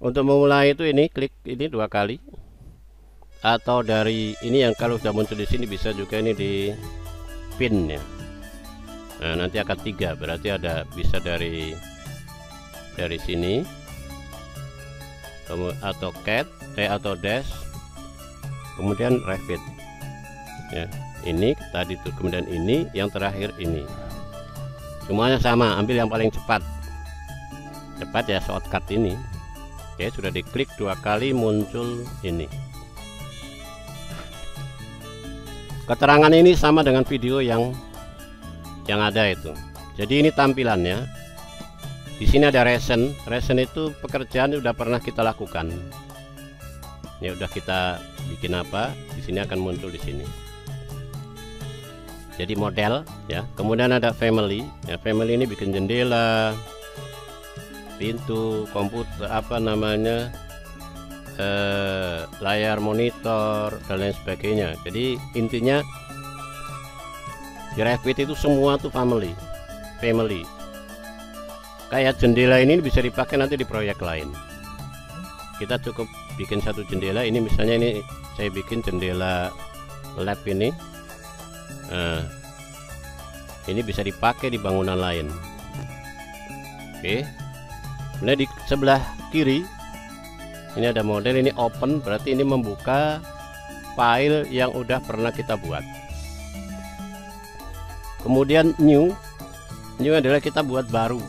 Untuk memulai itu ini klik ini 2 kali, atau dari ini yang kalau sudah muncul di sini bisa juga ini di pin ya. Nah, nanti akan 3, berarti ada bisa dari sini atau cat atau dash, kemudian repeat ya. Ini tadi tuh, kemudian ini yang terakhir ini, semuanya sama, ambil yang paling cepat ya, shortcut ini. Oke, sudah diklik 2 kali muncul ini. Keterangan ini sama dengan video yang ada itu. Jadi ini tampilannya. Di sini ada recent itu pekerjaan udah pernah kita lakukan. Ya udah kita bikin apa? Di sini akan muncul di sini. Jadi model ya. Kemudian ada family. Ya, family ini bikin jendela, pintu, komputer, apa namanya, layar monitor dan lain sebagainya. Jadi intinya di Revit itu semua tuh family. Kayak jendela ini bisa dipakai nanti di proyek lain. Kita cukup bikin satu jendela. Ini misalnya ini saya bikin jendela lab ini. Nah, ini bisa dipakai di bangunan lain. Oke. Nah, di sebelah kiri ini ada model, ini open, berarti ini membuka file yang udah pernah kita buat. Kemudian new adalah kita buat baru,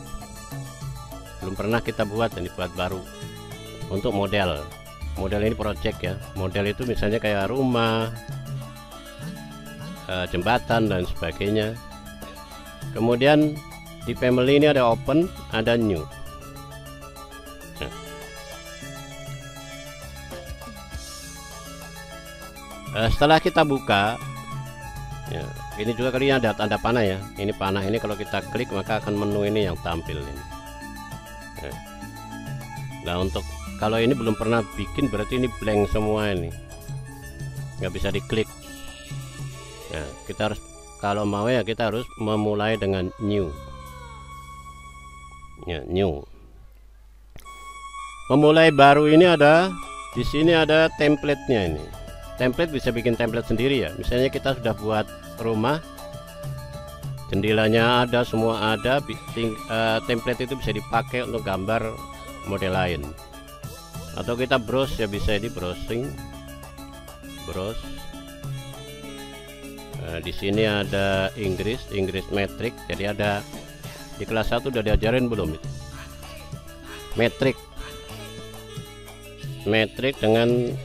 belum pernah kita buat, ini buat baru. Untuk model ini project ya. Model itu misalnya kayak rumah, jembatan dan sebagainya. Kemudian di family ini ada open, ada new. Setelah kita buka ya, ini juga kali ada tanda panah ya. Ini panah ini kalau kita klik maka akan menu ini yang tampil ini ya. Nah, untuk kalau ini belum pernah bikin berarti ini blank semua, ini nggak bisa diklik ya. Kita harus, kalau mau ya kita harus memulai dengan new ya. New memulai baru ini ada di sini, ada template-nya ini. Template bisa bikin template sendiri ya. Misalnya kita sudah buat rumah, jendelanya ada, semua ada, template itu bisa dipakai untuk gambar model lain. Atau kita browse ya, bisa di browse. Di sini ada Inggris metrik. Jadi ada di kelas 1 udah diajarin belum itu? Metrik dengan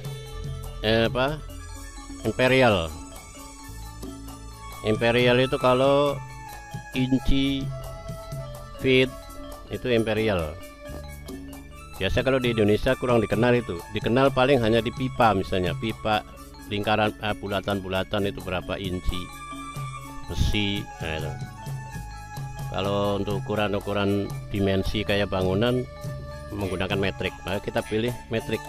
imperial itu kalau inci, feet itu imperial. Biasa kalau di Indonesia kurang dikenal itu, dikenal paling hanya di pipa, misalnya pipa lingkaran bulatan-bulatan itu berapa inci besi. Nah, itu. Kalau untuk ukuran dimensi kayak bangunan menggunakan metrik, maka kita pilih metrik.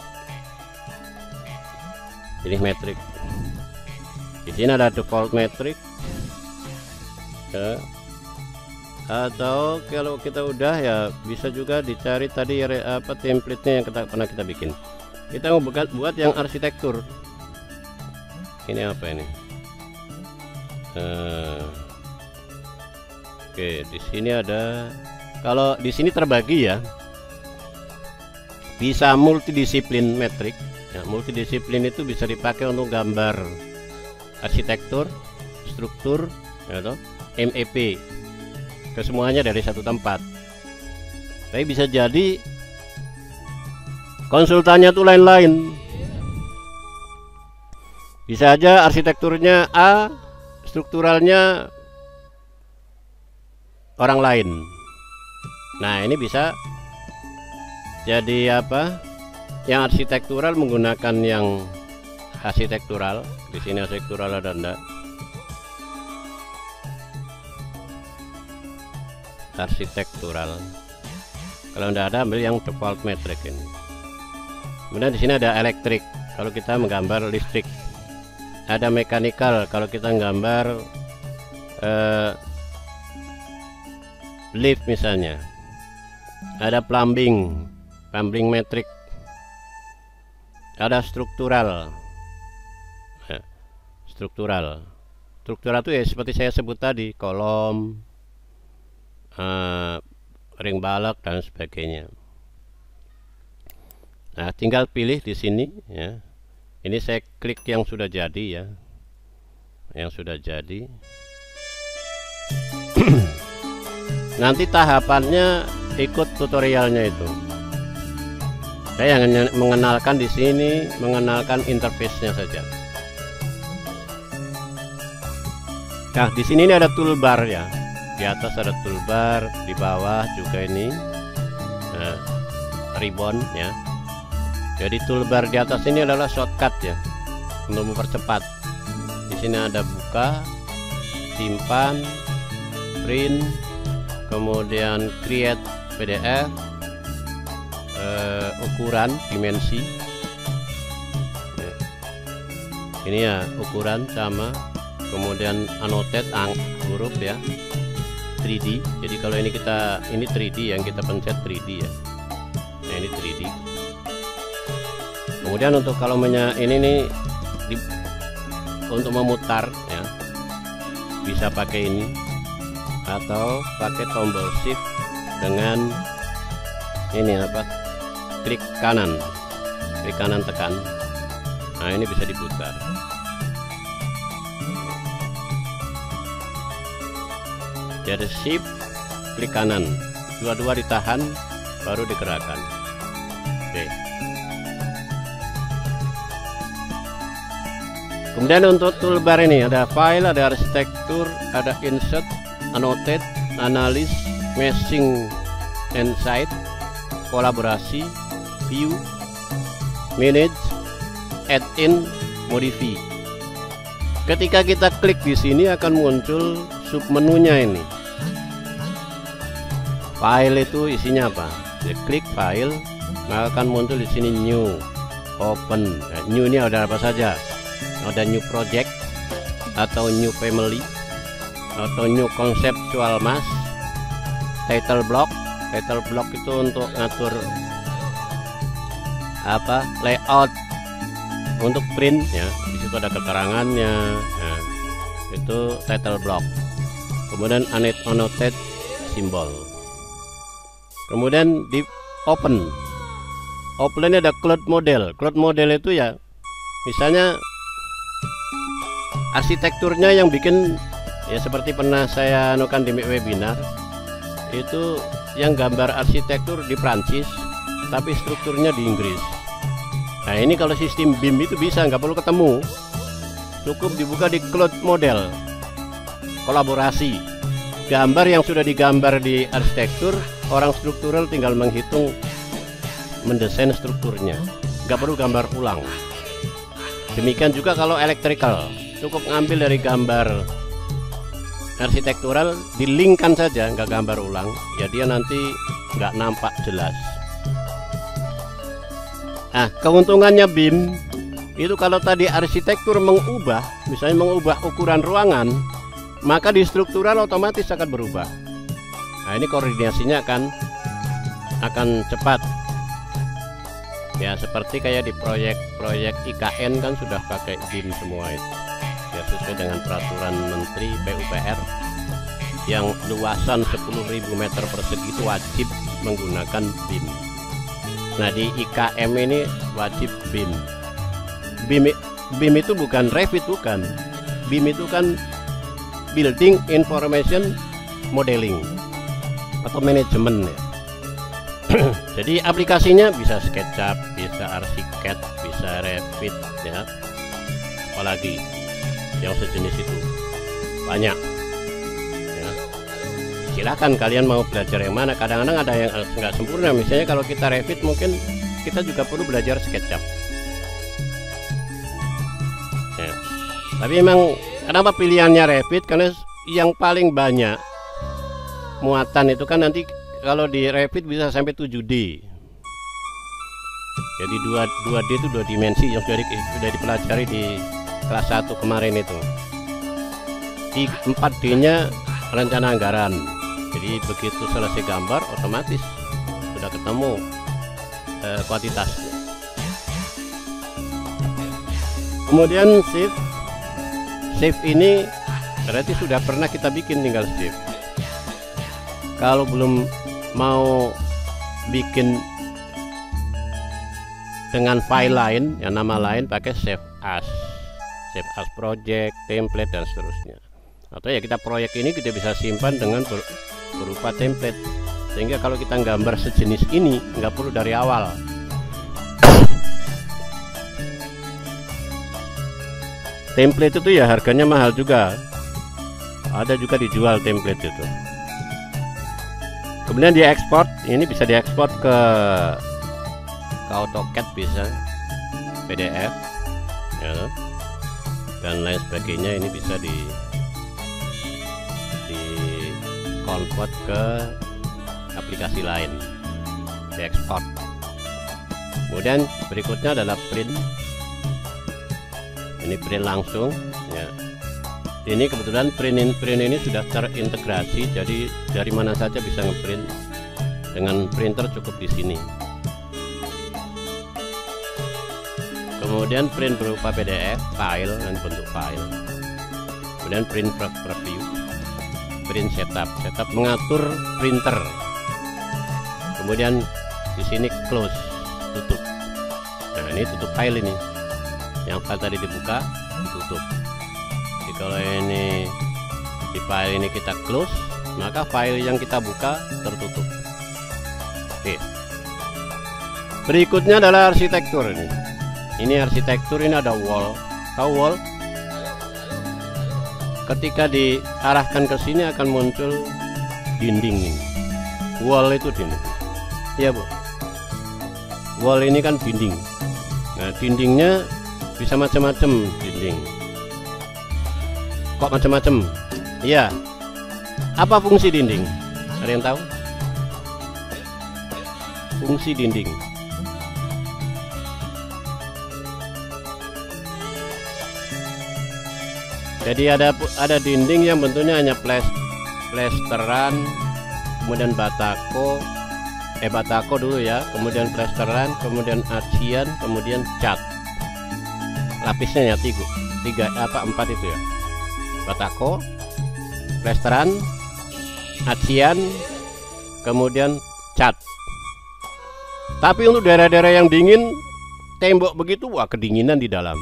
Di sini ada default metrik ya. Atau kalau kita udah ya bisa juga dicari tadi apa template-nya yang pernah kita bikin. Kita mau buat yang arsitektur. Ini apa ini? Oke, di sini ada, kalau di sini terbagi ya, bisa multidisiplin metrik. Ya, multidisiplin itu bisa dipakai untuk gambar arsitektur, struktur, atau MEP, kesemuanya dari satu tempat. Tapi bisa jadi konsultannya tuh lain-lain. Bisa aja arsitekturnya A, strukturalnya orang lain. Nah, ini bisa jadi apa? Yang arsitektural menggunakan yang arsitektural. Di sini arsitektural ada enggak? Arsitektural. Kalau enggak ada, ambil yang default metric ini. Kemudian di sini ada elektrik. Kalau kita menggambar listrik. Ada mechanical. Kalau kita menggambar lift misalnya. Ada plumbing metric. ada struktural. Ya, struktural itu ya seperti saya sebut tadi, kolom, ring balok dan sebagainya. Nah, tinggal pilih di sini ya. Ini saya klik yang sudah jadi ya, yang sudah jadi. Nanti tahapannya ikut tutorialnya itu. Saya hanya mengenalkan di sini, mengenalkan interface-nya saja. Nah, di sini ini ada toolbar ya. Di atas ada toolbar, di bawah juga ini ribbon ya. Jadi toolbar di atas ini adalah shortcut ya, untuk mempercepat. Di sini ada buka, simpan, print, kemudian create PDF, ukuran, dimensi. Ini ya ukuran sama, kemudian annotate huruf ya, 3D. Jadi kalau ini 3D yang kita pencet 3D ya. Nah, ini 3D. Kemudian untuk kalau ini nih untuk memutar ya, bisa pakai ini atau pakai tombol shift dengan ini klik kanan tekan. Nah, ini bisa diputar. Jadi shift klik kanan, dua-dua ditahan baru digerakkan. Oke. Kemudian untuk toolbar ini ada file, ada arsitektur, ada insert, annotate, analysis, meshing, insight, kolaborasi, view, manage, add in, modify. Ketika kita klik di sini akan muncul submenunya ini. File itu isinya apa? Ya, klik file, maka akan muncul di sini new, open. Nah, new ini ada apa saja? Ada new project atau new family atau new conceptual mask, title block. Title block itu untuk ngatur layout, untuk print ya. Di situ ada keterangannya. Nah, itu title block. Kemudian annotate simbol. Kemudian di open ini ada cloud model. Cloud model itu ya, misalnya arsitekturnya yang bikin ya, seperti pernah saya anukan di webinar itu, yang gambar arsitektur di Prancis tapi strukturnya di Inggris. Nah, ini kalau sistem BIM itu bisa, nggak perlu ketemu, cukup dibuka di cloud model, kolaborasi, gambar yang sudah digambar di arsitektur, orang struktural tinggal menghitung, mendesain strukturnya, nggak perlu gambar ulang. Demikian juga kalau electrical, cukup ngambil dari gambar arsitektural, dilingkan saja, nggak gambar ulang, ya dia nanti nggak nampak jelas. Nah, keuntungannya BIM itu kalau tadi arsitektur mengubah, misalnya mengubah ukuran ruangan, maka di struktural otomatis akan berubah. Nah, ini koordinasinya akan cepat. Ya, seperti kayak di proyek IKN kan sudah pakai BIM semua itu. Ya, sesuai dengan peraturan Menteri PUPR yang luasan 10.000 meter persegi itu wajib menggunakan BIM. Nah, di IKM ini wajib BIM. BIM itu bukan Revit, bukan. BIM itu kan Building Information Modeling atau manajemen ya. Jadi aplikasinya bisa SketchUp, bisa Archicad, bisa Revit ya. Apalagi yang sejenis itu banyak ya. Silakan kalian mau belajar yang mana. Kadang-kadang ada yang nggak sempurna. Misalnya kalau kita Revit, mungkin kita juga perlu belajar SketchUp ya. Tapi memang kenapa pilihannya Revit? Karena yang paling banyak muatan itu kan nanti kalau di Revit bisa sampai 7D. Jadi 2D itu 2 dimensi yang sudah dipelajari di kelas 1 kemarin itu. Di 4D-nya rencana anggaran. Jadi begitu selesai gambar otomatis sudah ketemu kuantitasnya. Kemudian save ini berarti sudah pernah kita bikin, tinggal save. Kalau belum mau bikin dengan file lain, yang nama lain, pakai save as project, template, dan seterusnya. Atau ya kita proyek ini kita bisa simpan dengan berupa template, sehingga kalau kita gambar sejenis ini nggak perlu dari awal. Template itu ya harganya mahal juga, ada juga dijual template itu. Kemudian dia ekspor, ini bisa diekspor ke AutoCAD, bisa PDF ya, dan lain sebagainya. Ini bisa di convert ke aplikasi lain, diekspor. Kemudian berikutnya adalah print. Ini print langsung ya. Ini kebetulan print ini sudah terintegrasi, jadi dari mana saja bisa ngeprint dengan printer, cukup di sini. Kemudian print berupa PDF file dan bentuk file. Kemudian print preview, print setup mengatur printer. Kemudian di sini close, tutup. Nah, ini tutup file ini. Yang file tadi dibuka, ditutup. Jadi kalau ini di file ini kita close, maka file yang kita buka tertutup. Oke. Berikutnya adalah arsitektur ini. Ini arsitektur, ini ada wall. Tahu wall? Ketika diarahkan ke sini akan muncul dinding ini. Wall itu dinding. Iya, Bu. Wall ini kan dinding. Nah, dindingnya bisa macam-macam dinding. Kok macam-macam? Iya. Apa fungsi dinding? Ada yang tahu? Fungsi dinding. Jadi ada dinding yang bentuknya hanya plesteran, kemudian batako dulu ya, kemudian plesteran, kemudian arcian, kemudian cat. Lapisnya ya 4 itu ya. Batako, plesteran, arcian, kemudian cat. Tapi untuk daerah-daerah yang dingin, tembok begitu, wah, kedinginan di dalam.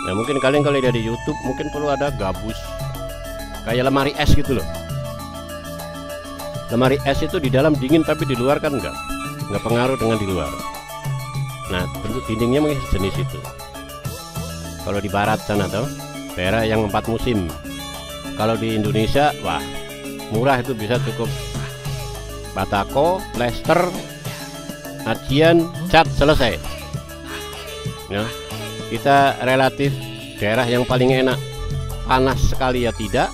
Nah, mungkin kalian kalau lihat di YouTube mungkin perlu ada gabus, kayak lemari es gitu loh. Lemari es itu di dalam dingin, tapi di luar kan nggak pengaruh dengan di luar. Nah, bentuk dindingnya mungkin sejenis itu. Kalau di barat sana tuh daerah yang 4 musim. Kalau di Indonesia, wah, murah, itu bisa cukup batako, plester, arcian, cat, selesai. Ya, kita relatif daerah yang paling enak. Panas sekali ya tidak,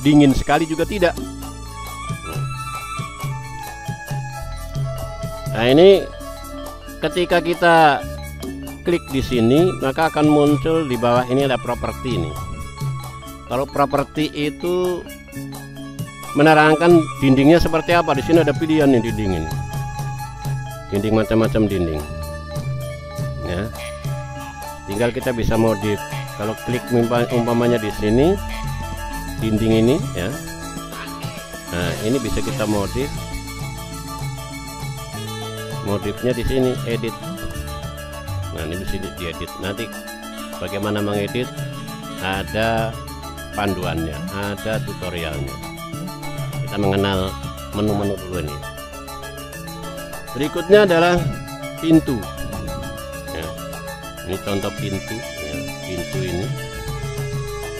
dingin sekali juga tidak. Nah, ini ketika kita klik di sini, maka akan muncul di bawah ini ada properti ini. Kalau properti itu menerangkan dindingnya seperti apa. Di sini ada pilihan nih dinding ini. Dinding macam-macam dinding. Ya. Tinggal kita bisa modif. Kalau klik umpamanya di sini dinding ini ya. Nah, ini bisa kita modif. Modifnya di sini edit. Nah, ini bisa diedit. Nanti bagaimana mengedit ada panduannya, ada tutorialnya. Kita mengenal menu-menu dulu nih. Berikutnya adalah pintu. Ya, ini contoh pintu. Ya, pintu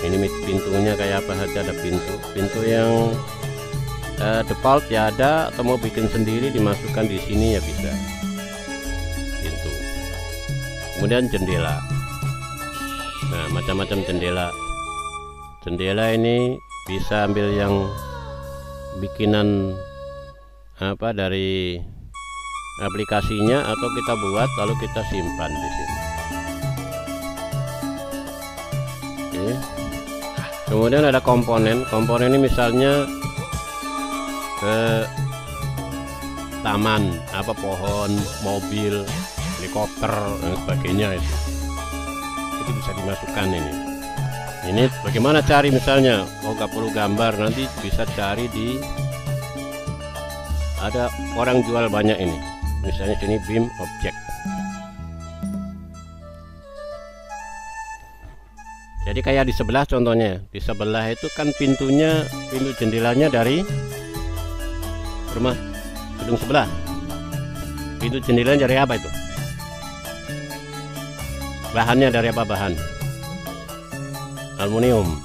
ini pintunya kayak apa saja, ada pintu yang default ya ada, atau mau bikin sendiri dimasukkan di sini ya bisa. Pintu. Kemudian jendela. Nah, macam-macam jendela. Jendela ini bisa ambil yang bikinan apa dari aplikasinya, atau kita buat lalu kita simpan di sini. Oke. Kemudian ada komponen. Komponen ini misalnya ke taman, apa pohon, mobil, helikopter dan sebagainya itu. itu bisa dimasukkan ini bagaimana cari, misalnya nggak perlu gambar, nanti bisa cari di, ada orang jual banyak ini, misalnya sini BIM objek. Jadi kayak di sebelah, contohnya di sebelah itu kan pintu jendelanya dari rumah gedung sebelah. Pintu jendelanya dari apa itu? Bahannya dari apa? Bahan aluminium.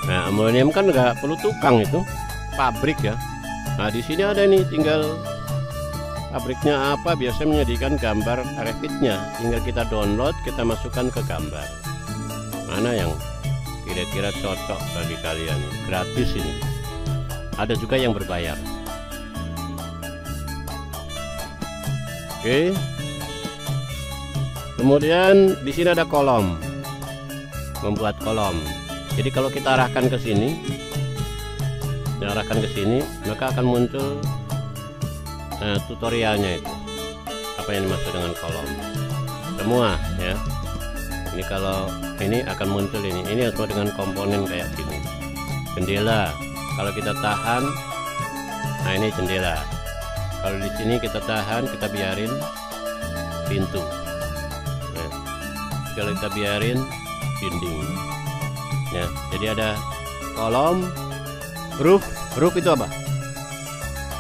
Nah, aluminium kan nggak perlu tukang, itu pabrik ya. Nah, di sini ada nih, tinggal pabriknya apa, biasanya menyediakan gambar Revitnya, tinggal kita download, kita masukkan ke gambar. Mana yang kira-kira cocok bagi kalian? Gratis ini. Ada juga yang berbayar. Oke. Kemudian di sini ada kolom. Membuat kolom. Jadi kalau kita arahkan ke sini, maka akan muncul tutorialnya itu. Apa yang dimaksud dengan kolom? Semua ya. Ini kalau ini akan muncul ini semua dengan komponen kayak gini. Jendela, kalau kita tahan, nah ini jendela. Kalau di sini kita tahan, kita biarin pintu. Nah, kalau kita biarin dinding. Ya, jadi ada kolom, roof itu apa?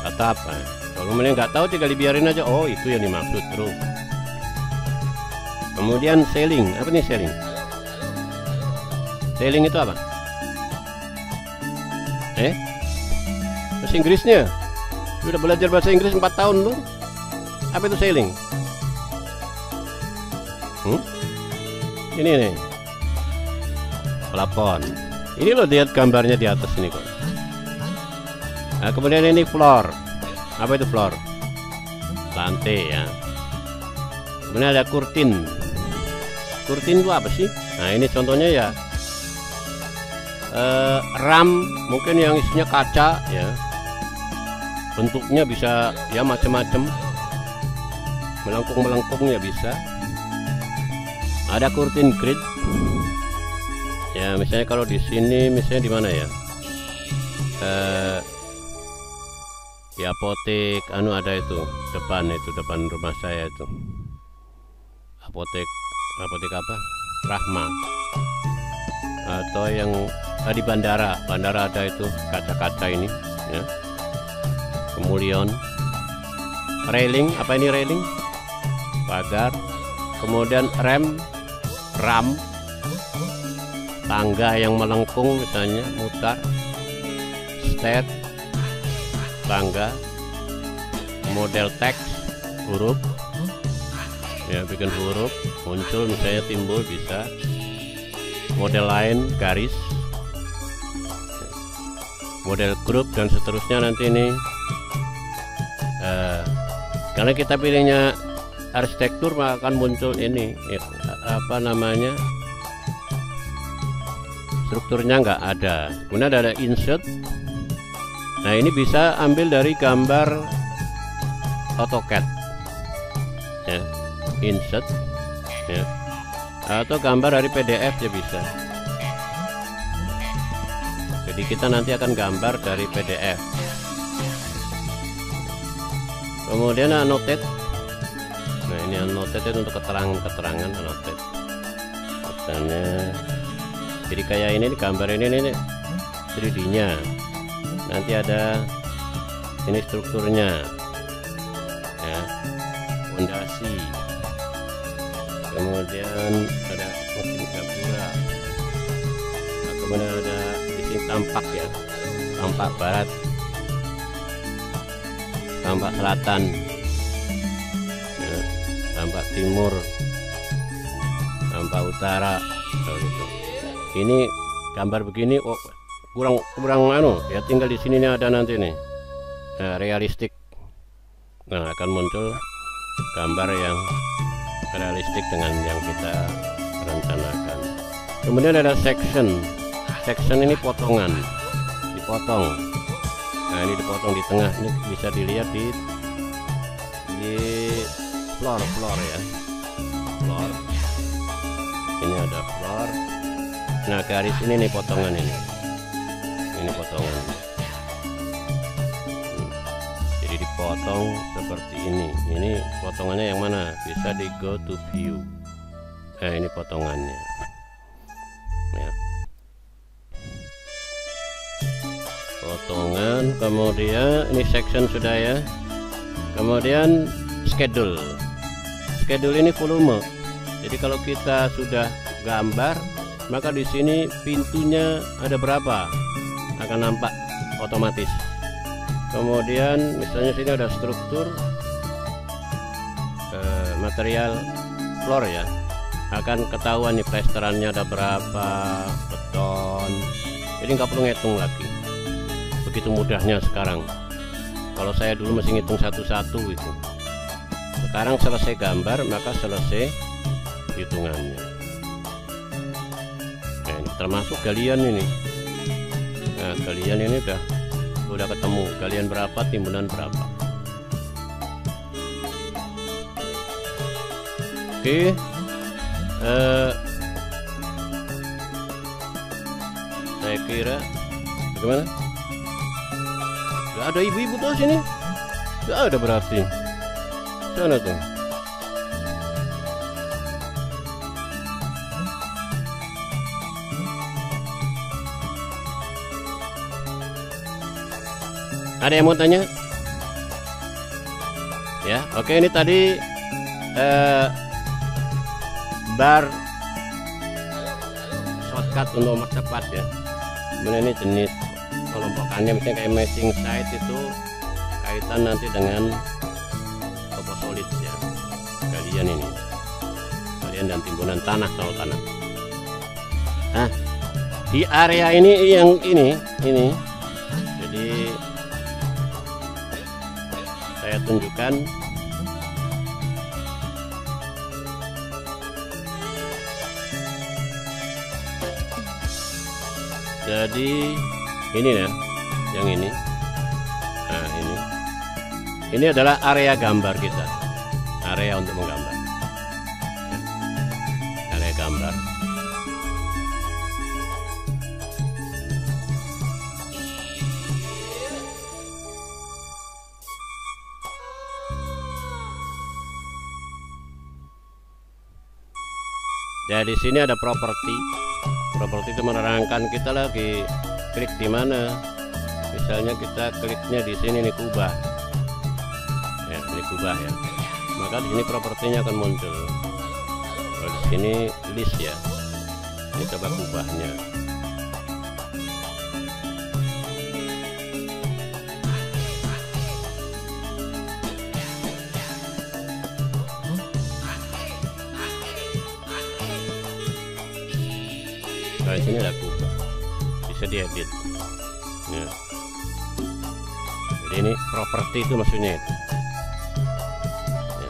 Atap. Nah, kalau kalian nggak tahu, tinggal dibiarin aja. Oh, itu yang dimaksud roof. Kemudian ceiling, apa nih ceiling? Ceiling itu apa? Bahasa Inggrisnya? Udah belajar bahasa Inggris 4 tahun lu? Apa itu ceiling? Ini nih, plafon. Ini loh, lihat gambarnya di atas ini kok. Nah, kemudian ini floor. Apa itu floor? Lantai ya. Kemudian ada kurtin. Kurtin itu apa sih? Nah, ini contohnya ya, ram, mungkin yang isinya kaca ya, bentuknya bisa ya macam-macam, melengkung ya bisa. Ada kurtin grid ya, misalnya kalau di sini, misalnya di mana ya, di apotek ada itu depan rumah saya itu, apotek apa, Rahma, atau yang di bandara ada itu kaca-kaca ini ya. Kemudian railing, apa ini railing? Pagar. Kemudian ram, tangga yang melengkung misalnya, mutar. Step, tangga. Model teks, huruf ya, bikin huruf muncul, misalnya timbul, bisa. Model lain, garis, model grup, dan seterusnya. Nanti ini karena kita pilihnya arsitektur, maka akan muncul ini apa namanya, strukturnya nggak ada. Kemudian ada insert. Nah, ini bisa ambil dari gambar AutoCAD ya, insert ya, atau gambar dari PDF ya bisa. Jadi kita nanti akan gambar dari PDF. Kemudian annotate. Nah, ini annotate itu untuk keterangan annotate. Misalnya, jadi kayak ini gambar ini 3D-nya. Nanti ada ini strukturnya ya, fondasi. Kemudian ada mesin gapura. Nah, kemudian ada di sini tampak ya, tampak barat, tampak selatan ya, tampak timur, tampak utara. Gitu. Ini gambar begini, oh kurang ya, tinggal di sini ada nanti nih realistik. Nah, akan muncul gambar yang realistik dengan yang kita rencanakan. Kemudian ada section ini potongan, dipotong. Nah, ini dipotong di tengah, ini bisa dilihat di floor ya, floor. Ini ada floor. Nah, garis ini nih potongan ini potongan. Jadi dipotong seperti ini. Ini potongannya yang mana? Bisa di go to view. Ini potongannya ya. Potongan, kemudian ini section sudah ya. Kemudian schedule ini volume. Jadi kalau kita sudah gambar, maka di sini pintunya ada berapa akan nampak otomatis. Kemudian misalnya sini ada struktur material floor ya, akan ketahuan nih plesterannya ada berapa, beton. Jadi nggak perlu ngitung lagi, begitu mudahnya sekarang. Kalau saya dulu masih ngitung satu-satu itu. Sekarang selesai gambar maka selesai hitungannya. Nah, ini termasuk galian ini. Nah, galian ini udah ketemu galian berapa, timbunan berapa. Oke, saya kira bagaimana? Gak ada ibu-ibu tuh sini, gak ada berarti. Sana tuh. Ada yang mau tanya? Ya, oke, ini tadi bar shortcut untuk mempercepat ya. Kemudian ini jenis kelompokannya, misalnya kayak matching site itu kaitan nanti dengan topos solid ya. Galian ini, galian dan timbunan tanah, soal tanah. Nah, di area ini yang ini. Jadi saya tunjukkan. Jadi ini ya, yang ini. Nah, ini adalah area gambar kita, area untuk menggambar, area gambar. Ya, di sini ada properti. Properti itu menerangkan kita lagi klik di mana. Misalnya kita kliknya di sini nih, kubah. Ya, ini kubah ya. Maka di sini propertinya akan muncul. Kalau di sini list ya. Ini coba kubahnya. Nah, sini ada kubah, bisa diedit ya. Jadi ini properti itu maksudnya itu ya.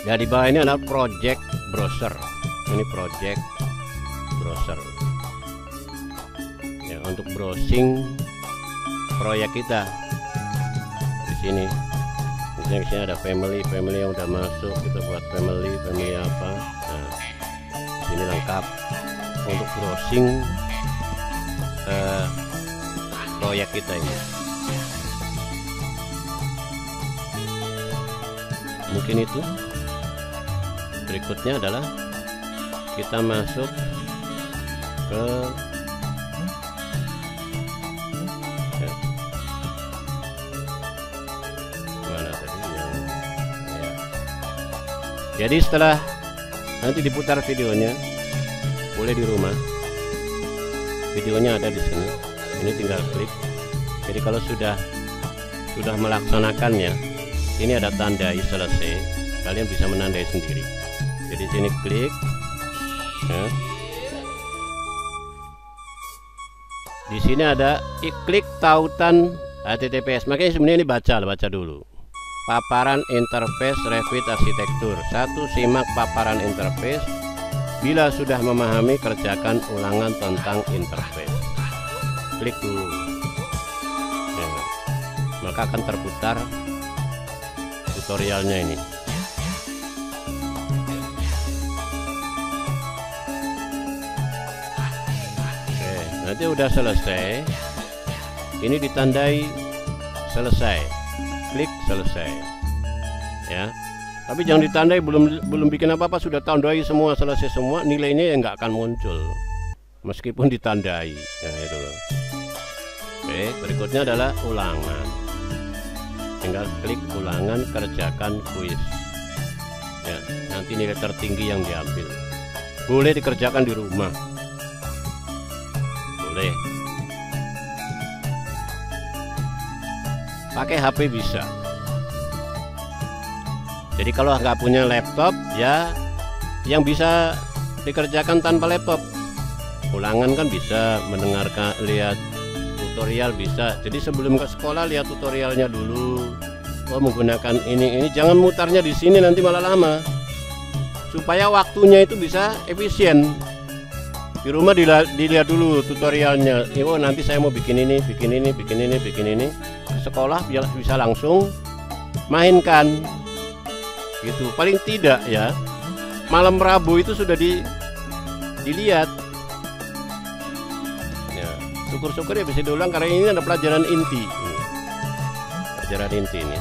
Nah, di bawah ini adalah project browser. Ini project browser ya, untuk browsing proyek kita. Di sini misalnya di sini ada family yang udah masuk, kita buat family apa. Nah, ini lengkap untuk browsing proyek kita ini. Mungkin itu. Berikutnya adalah kita masuk ke mana tadi ya. Jadi setelah nanti diputar videonya, boleh di rumah. Videonya ada di sini. Ini tinggal klik. Jadi kalau sudah melaksanakannya, ini ada tandai selesai. Kalian bisa menandai sendiri. Jadi sini klik. Ya. Di sini ada klik tautan HTTPS. Makanya sebenarnya ini baca dulu. Paparan interface Revit arsitektur. 1. Simak paparan interface. Bila sudah memahami, kerjakan ulangan tentang interface. Klik dulu ya. Maka akan terputar tutorialnya ini. Nanti udah selesai, ini ditandai selesai, klik selesai ya. Tapi jangan ditandai belum bikin apa-apa, sudah tandai semua, selesai semua, nilainya yang nggak akan muncul meskipun ditandai. Nah itu loh. Oke, berikutnya adalah ulangan. Tinggal klik ulangan, kerjakan kuis ya, nanti nilai tertinggi yang diambil. Boleh dikerjakan di rumah, boleh pakai HP bisa. Jadi kalau nggak punya laptop ya, yang bisa dikerjakan tanpa laptop, ulangan kan bisa, mendengarkan, lihat tutorial bisa. Jadi sebelum ke sekolah lihat tutorialnya dulu. Oh menggunakan ini jangan mutarnya di sini, nanti malah lama. Supaya waktunya itu bisa efisien. Di rumah dilihat dulu tutorialnya. Oh nanti saya mau bikin ini, bikin ini, bikin ini, bikin ini. Ke sekolah biar bisa langsung mainkan. Gitu. Paling tidak ya, malam Rabu itu sudah dilihat. Ya, syukur-syukur ya bisa diulang karena ini ada pelajaran inti. Pelajaran inti ini.